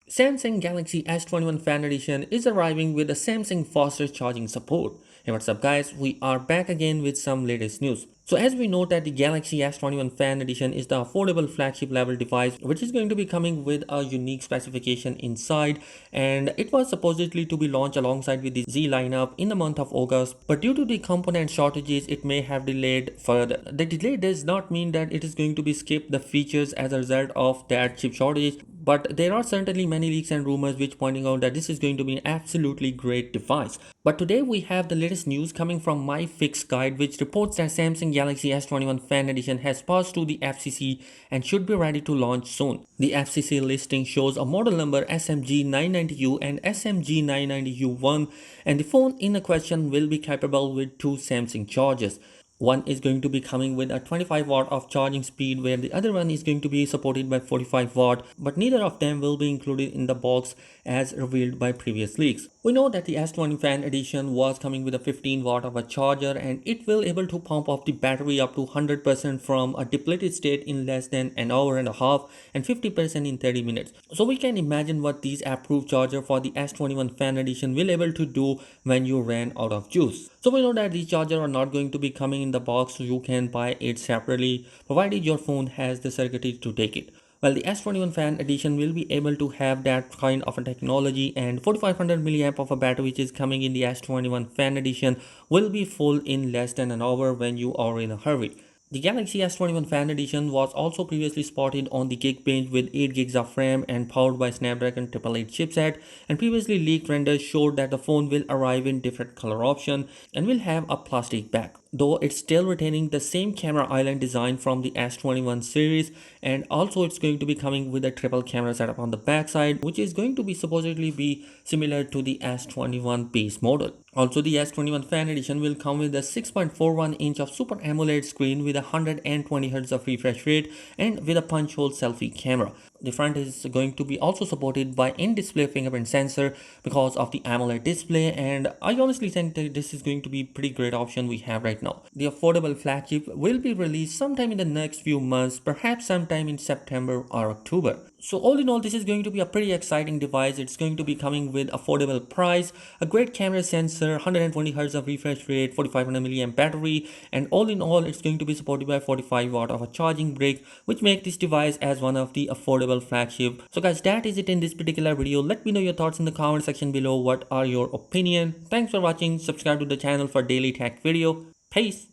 Samsung Galaxy S21 Fan Edition is arriving with the Samsung faster charging support. Hey, what's up guys? We are back again with some latest news. So as we know that the Galaxy S21 Fan Edition is the affordable flagship level device which is going to be coming with a unique specification inside, and it was supposedly to be launched alongside with the Z lineup in the month of August, but due to the component shortages it may have delayed further. The delay does not mean that it is going to be skipped the features as a result of that chip shortage, but there are certainly many leaks and rumors which pointing out that this is going to be an absolutely great device. But today we have the latest news coming from My Fix Guide, which reports that Samsung Galaxy S21 Fan Edition has passed through the FCC and should be ready to launch soon. The FCC listing shows a model number SMG990U and SMG990U1, and the phone in the question will be capable with two Samsung chargers. One is going to be coming with a 25 watt of charging speed, where the other one is going to be supported by 45 watt, but neither of them will be included in the box as revealed by previous leaks. We know that the S20 Fan Edition was coming with a 15 watt of a charger, and it will able to pump up the battery up to 100% from a depleted state in less than an hour and a half and 50% in 30 minutes. So we can imagine what these approved charger for the S21 Fan Edition will able to do when you ran out of juice. So we know that these chargers are not going to be coming in the box, so you can buy it separately provided your phone has the circuitry to take it. Well, the S21 Fan Edition will be able to have that kind of a technology, and 4500 milliamp of a battery which is coming in the S21 Fan Edition will be full in less than an hour when you are in a hurry. The Galaxy S21 Fan Edition was also previously spotted on the Geekbench with 8 gigs of RAM and powered by Snapdragon 888 chipset, and previously leaked renders showed that the phone will arrive in different color option and will have a plastic back, though it's still retaining the same camera island design from the S21 series, and also it's going to be coming with a triple camera setup on the backside, which is going to be supposedly be similar to the S21 base model. Also, the S21 Fan Edition will come with a 6.41 inch of Super AMOLED screen with 120Hz of refresh rate and with a punch hole selfie camera. The front is going to be also supported by in-display fingerprint sensor because of the AMOLED display, and I honestly think that this is going to be a pretty great option we have right now. The affordable flagship will be released sometime in the next few months, perhaps sometime in September or October. So all in all, this is going to be a pretty exciting device. It's going to be coming with affordable price, a great camera sensor, 120Hz of refresh rate, 4500 milliamp battery, and all in all, it's going to be supported by 45 watt of a charging brick, which make this device as one of the affordable flagship. So guys, that is it in this particular video. Let me know your thoughts in the comment section below. What are your opinion? Thanks for watching. Subscribe to the channel for daily tech video. Peace.